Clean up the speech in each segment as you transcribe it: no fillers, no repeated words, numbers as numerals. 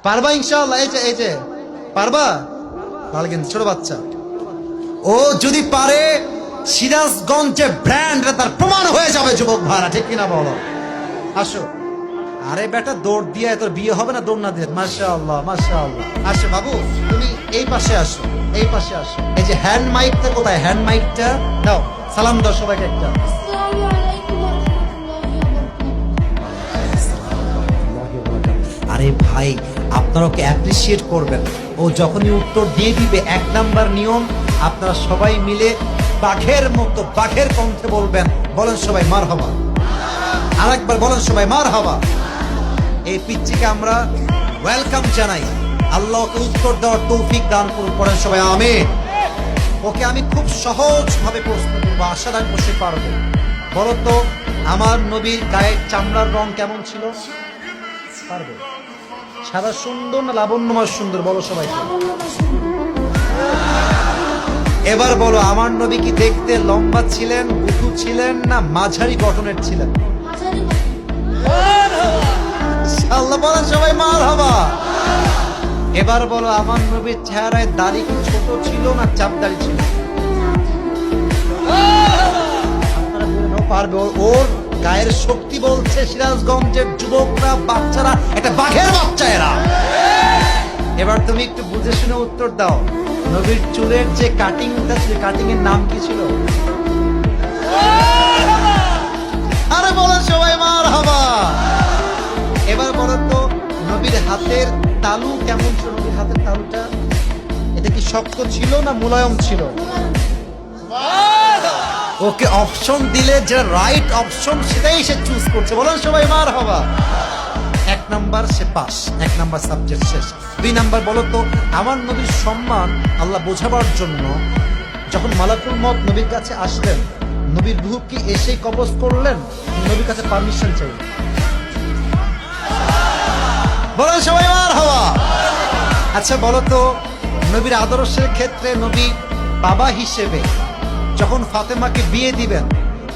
পারবা ইনশাআল্লাহ? এই যে পারবা? তাহলে কিন্তু ছোট বাচ্চা ও যদি পারে সিরাজগঞ্জে ব্র্যান্ড তার প্রমাণ হয়ে যাবে যুবক ভাড়া, ঠিক কিনা বলো? আসো। আরে বেটা দৌড় দিয়ে তোর বিয়ে হবে না দৌড় না দিয়ে? মাশাআল্লাহ মাশাআল্লাহ। আসো বাবু, তুমি এই পাশে আসো, এই পাশে আসো। এই যে হ্যান্ড মাইকটা কোথায়? হ্যান্ড মাইকটা দাও, সালাম দাও সবাইকে একটা। আসসালামু আলাইকুম ওয়া রাহমাতুল্লাহি ওয়া বারাকাতুহু। আরে ভাই, আপনারা ওকে অ্যাপ্রিসিয়েট করবেন। ও যখনই উত্তর দিয়ে দিবে, 1 নাম্বার নিয়ম, আপনারা সবাই মিলে বাঘের মতো বাঘের কণ্ঠে বলবেন। বলেন সবাই মারহাবা। আরেকবার বলেন সবাই মারহাবা। এই পিচ্চিকে আমরা ওয়েলকাম জানাই। আল্লাহ ওকে উত্তর দেওয়ার তৌফিক দান করুন। পড়েন সবাই আমিন। ওকে আমি খুব সহজ ভাবে প্রশ্ন করবো, আশা রাখবো সে পারবে। বলো তো, আমার নবীর গায়ের চামড়ার রং কেমন ছিল? পারবে? সাদা সুন্দর না লাবণ্যময় সুন্দর? বলো সবাই। এবার বলো, আমার নবী কি দেখতে লম্বা ছিলেন, উঁচু ছিলেন, না মাঝারি গঠনের ছিলেন? মাঝারি আল্লাহ বলেন সবাই মারহাবা। এবার বলো, আমার নবীর চেহারায় দাড়ি কি ছোট ছিল না চাপ দাড়ি ছিল? আপনারা বলুন, ও পারবে। ওর গায়ের শক্তি বলছে সিরাজগঞ্জের যুবকরা, বাচ্চারা, একটা বাঘের বাচ্চা এরা। এবার তুমি একটু বুঝে শুনে উত্তর দাও। নবীর চুলের যে কাটিংটা ছিল, কাটিং এর নাম কি ছিল? আরে বলেন সবাই মারহাবা। এবার বলো তো, নবীর হাতের তালু কেমন ছিল? নবীর হাতের তালুটা এটা কি শক্ত ছিল না মুলায়ম ছিল? ওকে অপশন দিলে যে রাইট অপশন সেটাই সে চুজ করছে। বলেন সবাই মারহাবা। 1 নাম্বার সে পাস, 1 নাম্বার সাবজেক্ট শেষ। 2 নাম্বার বলো তো, আমার নবীর সম্মান আল্লাহ বোঝাবার জন্য যখন মালাকুল মউত নবীর কাছে আসলেন, নবীর রূহ কি এসেই কবজ করলেন, নবীর কাছে পারমিশন চাইলেন? বলেন সবাই মারহাবা। আচ্ছা বলো তো, নবীর আদর্শের ক্ষেত্রে নবী বাবা হিসেবে যখন ফাতেমাকে বিয়ে দিবেন,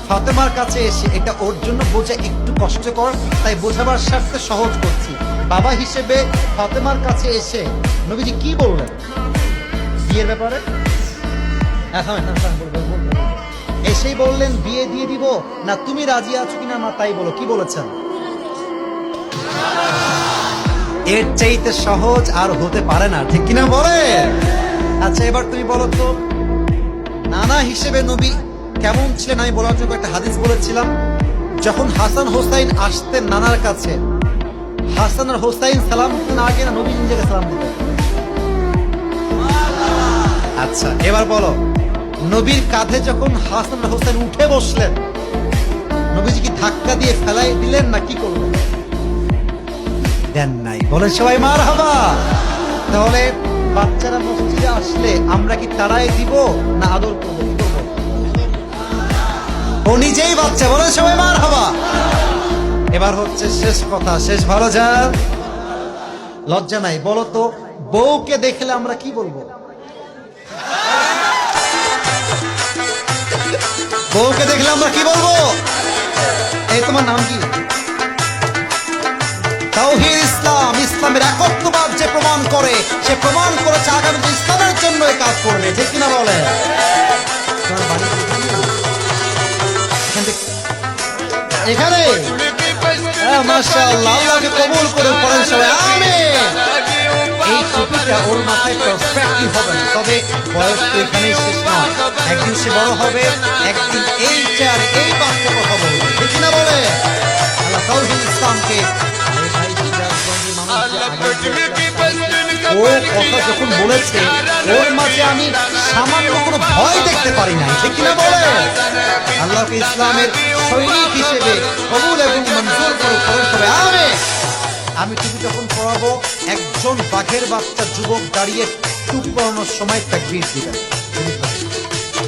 ফাতেমার কাছে এসে, এটা ওর জন্য বোঝা একটু কষ্টকর, তাই বোঝাবার স্বার্থে সহজ করছি। বাবা হিসেবে ফাতেমার কাছে এসে নবীজি কি বললেন বিয়ের ব্যাপারে? এসেই বললেন বিয়ে দিয়ে দিব, না তুমি রাজি আছো কিনা মা তাই বলো, কি বলেছেন? এর চাইতে সহজ আর হতে পারে না, ঠিক কিনা বলে? আচ্ছা এবার তুমি বলো তো, নানা হিসেবে নবী কেমন ছিলেন আমি বলার জন্য একটা হাদিস বলেছিলাম। যখন হাসান হোসাইন আসতেন নানার কাছে, হাসান আর হোসাইন সালাম দিতেন আগে না নবী নিজেকে সালাম দিতেন? আচ্ছা এবার বলো, নবীর কাঁধে যখন হাসান আর হোসাইন উঠে বসলেন, নবীজি কি ধাক্কা দিয়ে ফেলাই দিলেন না কি করলেন? দেন নাই। বলেন সবাই মারহাবা। তাহলে বাচ্চারা মসজিদে আসলে আমরা কি তাড়াই দিব না আদর করবো? কি করবো? ও নিজেই বাচ্চা। বলেন সবাই মারহাবা। এবার হচ্ছে শেষ কথা, শেষ ভালো যা, লজ্জা নাই। বলো তো, বউকে দেখলে আমরা কি বলবো? বউকে দেখলে আমরা কি বলবো? এই তোমার নাম কি? তাওহীদ ইসলাম, ইসলামের একত্ববাদ যে প্রমাণ করে, সে প্রমাণ করেছে আগামীতে ইসলামের জন্য কাজ করবে, ঠিক কিনা বলে? এখানে মাশাআল্লাহ, আল্লাহকে কবুল করে পড়েন সবাই আমিন। এই টুপিটা ওর মাথায় পারফেক্টলি হবে না, তবে বয়স তো এখানেই শেষ নয়। একদিন সে বড় হবে, একদিন এই চেয়ার এই বাচ্চা কথা বলবে, ঠিক কিনা বলে? আল্লাহ তাওহীদ ইসলামকে ও কথা যখন বলেছে, ওর মাঝে আমি সামান্য কোনো ভয় দেখতে পারি না, ঠিক কিনা বলে? আল্লাহকে ইসলামের সৈনিক হিসেবে কবুল এবং মঞ্জুর করে সবাই আমিন। আমি টুপি যখন পড়াবো, একজন বাঘের বাচ্চা যুবক দাঁড়িয়ে টুপি পড়ানোর সময় তাকবীর দিবেন।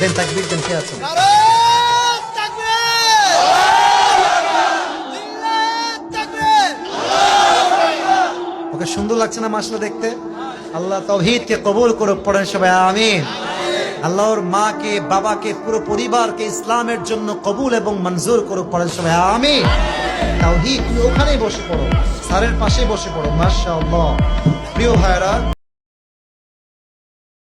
দেন তাকবীর দেন, কে আছেন? ওকে সুন্দর লাগছে না মাশাআল্লাহ দেখতে? আল্লাহ তাওহীদকে কবুল করে পড়েন সবাই আমিন। আল্লাহর মাকে, বাবাকে, পুরো পরিবারকে ইসলামের জন্য কবুল এবং মঞ্জুর করে পড়েন সবাই আমিন। তাওহীদ, তুমি ওখানেই বসে পড়ো, স্যারের পাশে বসে পড়ো। মাশাআল্লাহ। প্রিয় ভাইরা,